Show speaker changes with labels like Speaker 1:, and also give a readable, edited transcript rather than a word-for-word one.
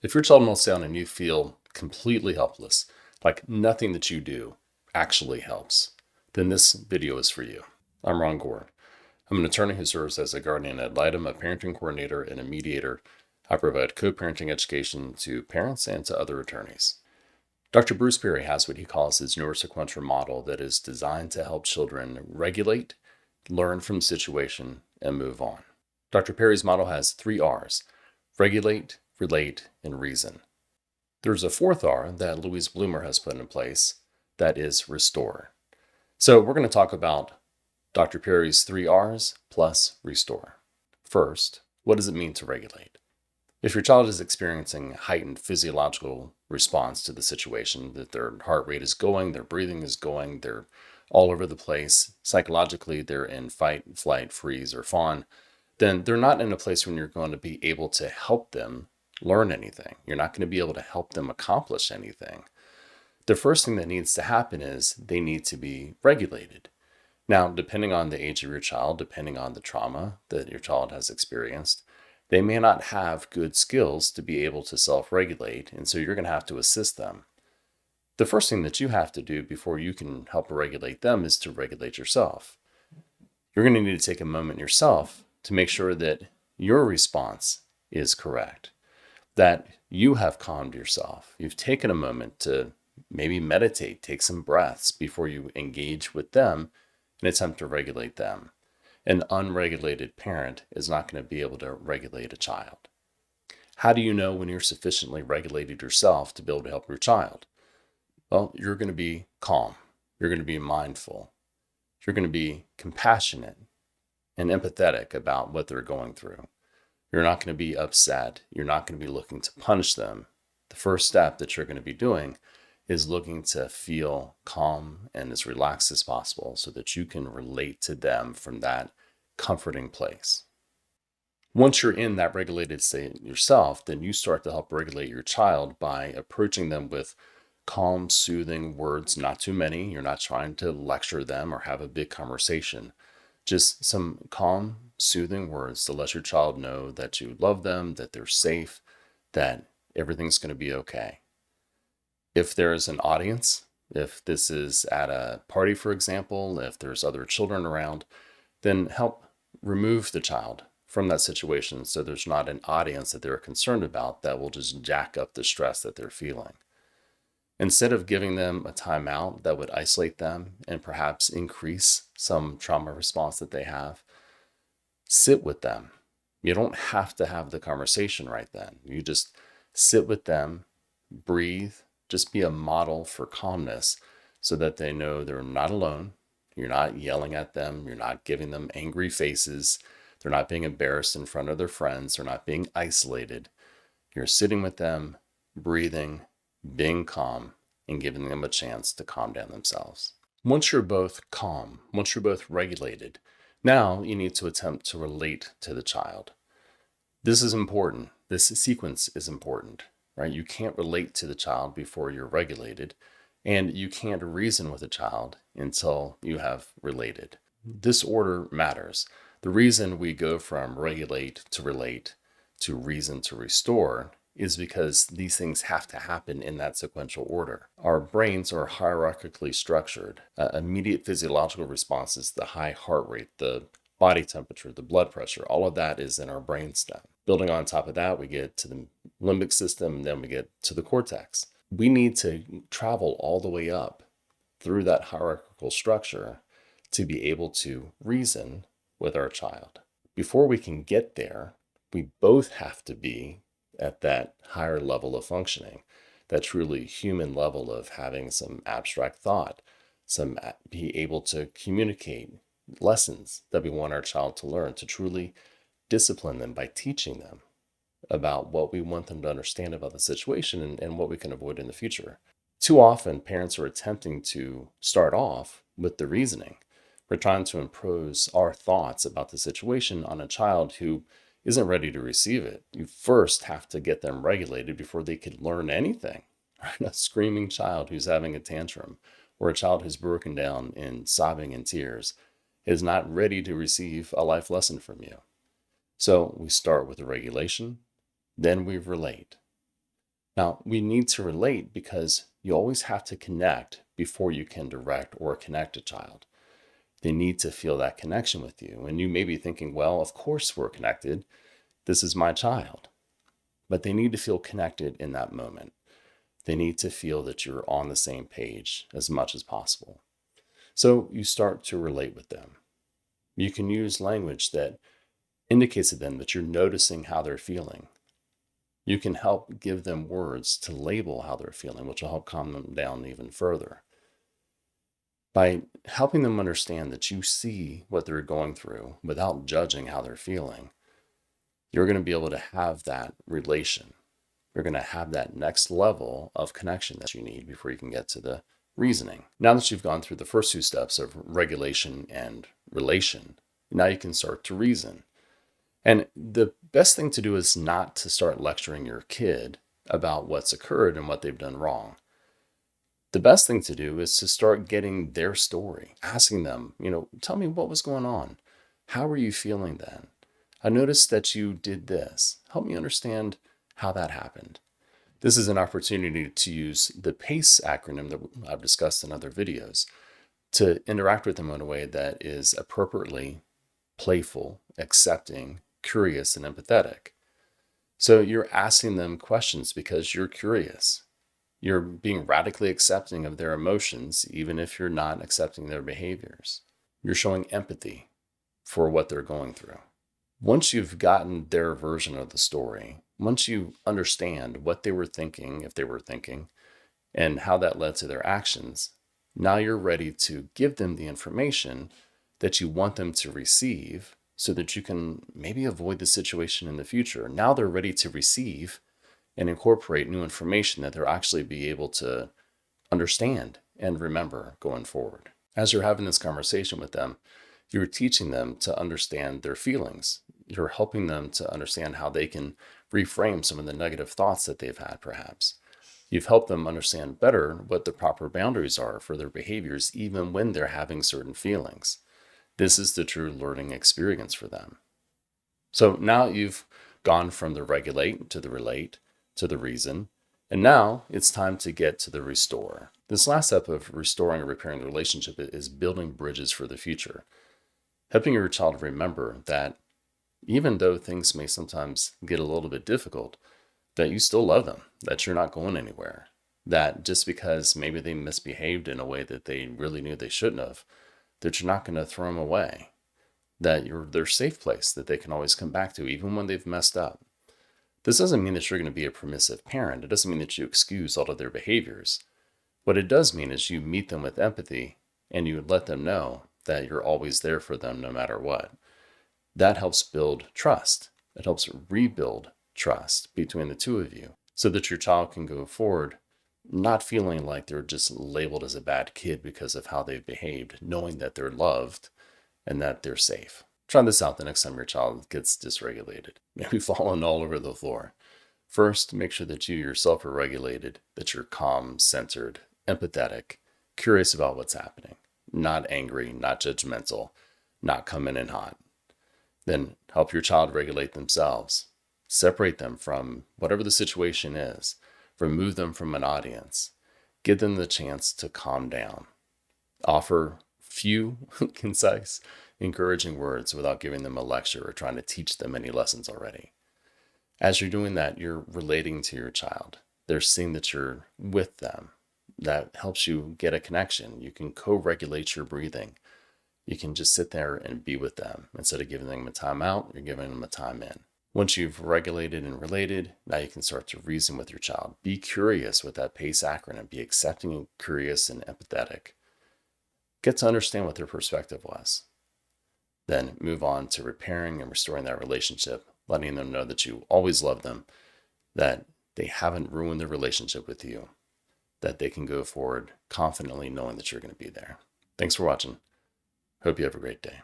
Speaker 1: If your child melts down and you feel completely helpless, like nothing that you do actually helps, then this video is for you. I'm Ron Gord. I'm an attorney who serves as a guardian ad litem, a parenting coordinator, and a mediator. I provide co-parenting education to parents and to other attorneys. Dr. Bruce Perry has what he calls his neurosequential model that is designed to help children regulate, learn from the situation, and move on. Dr. Perry's model has 3 R's: regulate, relate, and reason. There's a 4th R that Louise Bloomer has put in place, that is restore. So we're going to talk about Dr. Perry's 3 R's plus restore. First, what does it mean to regulate? If your child is experiencing heightened physiological response to the situation, that their heart rate is going, their breathing is going, they're all over the place, psychologically they're in fight, flight, freeze, or fawn, then they're not in a place when you're going to be able to help them learn anything. You're not going to be able to help them accomplish anything. The first thing that needs to happen is they need to be regulated. Now, depending on the age of your child, depending on the trauma that your child has experienced, they may not have good skills to be able to self-regulate, and so you're going to have to assist them. The first thing that you have to do before you can help regulate them is to regulate yourself. You're going to need to take a moment yourself to make sure that your response is correct, that you have calmed yourself. You've taken a moment to maybe meditate, take some breaths before you engage with them and attempt to regulate them. An unregulated parent is not going to be able to regulate a child. How do you know when you're sufficiently regulated yourself to be able to help your child? Well, you're going to be calm. You're going to be mindful. You're going to be compassionate and empathetic about what they're going through. You're not going to be upset. You're not going to be looking to punish them. The first step that you're going to be doing is looking to feel calm and as relaxed as possible so that you can relate to them from that comforting place. Once you're in that regulated state yourself, then you start to help regulate your child by approaching them with calm, soothing words, not too many. You're not trying to lecture them or have a big conversation. Just some calm, soothing words to let your child know that you love them, that they're safe, that everything's going to be okay. If there's an audience, if this is at a party, for example, if there's other children around, then help remove the child from that situation so there's not an audience that they're concerned about that will just jack up the stress that they're feeling. Instead of giving them a timeout that would isolate them and perhaps increase some trauma response that they have, sit with them. You don't have to have the conversation right then. You just sit with them, breathe, just be a model for calmness so that they know they're not alone. You're not yelling at them. You're not giving them angry faces. They're not being embarrassed in front of their friends. They're not being isolated. You're sitting with them, breathing, being calm, and giving them a chance to calm down themselves. Once you're both calm, once you're both regulated, now you need to attempt to relate to the child. This is important. This sequence is important, right? You can't relate to the child before you're regulated, and you can't reason with a child until you have related. This order matters. The reason we go from regulate to relate to reason to restore is because these things have to happen in that sequential order. Our brains are hierarchically structured. Immediate physiological responses, the high heart rate, the body temperature, the blood pressure, all of that is in our brainstem. Building on top of that, we get to the limbic system, and then we get to the cortex. We need to travel all the way up through that hierarchical structure to be able to reason with our child. Before we can get there, we both have to be at that higher level of functioning, that truly human level of having some abstract thought, be able to communicate lessons that we want our child to learn, to truly discipline them by teaching them about what we want them to understand about the situation and what we can avoid in the future. Too often, parents are attempting to start off with the reasoning. We're trying to impose our thoughts about the situation on a child who isn't ready to receive it. You first have to get them regulated before they could learn anything. Right? A screaming child who's having a tantrum or a child who's broken down in sobbing and tears is not ready to receive a life lesson from you. So we start with the regulation, then we relate. Now, we need to relate because you always have to connect before you can direct or connect a child. They need to feel that connection with you. And you may be thinking, well, of course we're connected. This is my child. But they need to feel connected in that moment. They need to feel that you're on the same page as much as possible. So you start to relate with them. You can use language that indicates to them that you're noticing how they're feeling. You can help give them words to label how they're feeling, which will help calm them down even further. By helping them understand that you see what they're going through without judging how they're feeling, you're going to be able to have that relation. You're going to have that next level of connection that you need before you can get to the reasoning. Now that you've gone through the first two steps of regulation and relation, now you can start to reason. And the best thing to do is not to start lecturing your kid about what's occurred and what they've done wrong. The best thing to do is to start getting their story, asking them, tell me what was going on. How were you feeling then? I noticed that you did this. Help me understand how that happened. This is an opportunity to use the PACE acronym that I've discussed in other videos to interact with them in a way that is appropriately playful, accepting, curious, and empathetic. So you're asking them questions because you're curious. You're being radically accepting of their emotions, even if you're not accepting their behaviors. You're showing empathy for what they're going through. Once you've gotten their version of the story, once you understand what they were thinking, if they were thinking, and how that led to their actions, now you're ready to give them the information that you want them to receive so that you can maybe avoid the situation in the future. Now they're ready to receive and incorporate new information that they'll actually be able to understand and remember going forward. As you're having this conversation with them, you're teaching them to understand their feelings. You're helping them to understand how they can reframe some of the negative thoughts that they've had, perhaps. You've helped them understand better what the proper boundaries are for their behaviors, even when they're having certain feelings. This is the true learning experience for them. So now you've gone from the regulate to the relate to the reason, and now it's time to get to the restore. This last step of restoring or repairing the relationship is building bridges for the future, helping your child remember that even though things may sometimes get a little bit difficult, that you still love them, that you're not going anywhere, that just because maybe they misbehaved in a way that they really knew they shouldn't have, that you're not going to throw them away, that you're their safe place that they can always come back to even when they've messed up. This doesn't mean that you're going to be a permissive parent. It doesn't mean that you excuse all of their behaviors. What it does mean is you meet them with empathy and you let them know that you're always there for them no matter what. That helps build trust. It helps rebuild trust between the two of you so that your child can go forward not feeling like they're just labeled as a bad kid because of how they've behaved, knowing that they're loved and that they're safe. Try this out the next time your child gets dysregulated, maybe falling all over the floor. First, make sure that you yourself are regulated, that you're calm, centered, empathetic, curious about what's happening, not angry, not judgmental, not coming in hot. Then help your child regulate themselves. Separate them from whatever the situation is. Remove them from an audience. Give them the chance to calm down. Offer few, concise, encouraging words without giving them a lecture or trying to teach them any lessons already. As you're doing that, you're relating to your child. They're seeing that you're with them. That helps you get a connection. You can co-regulate your breathing. You can just sit there and be with them. Instead of giving them a time out, you're giving them a time in. Once you've regulated and related, now you can start to reason with your child. Be curious with that PACE acronym. Be accepting, curious, and empathetic. Get to understand what their perspective was. Then move on to repairing and restoring that relationship, letting them know that you always love them, that they haven't ruined their relationship with you, that they can go forward confidently knowing that you're going to be there. Thanks for watching. Hope you have a great day.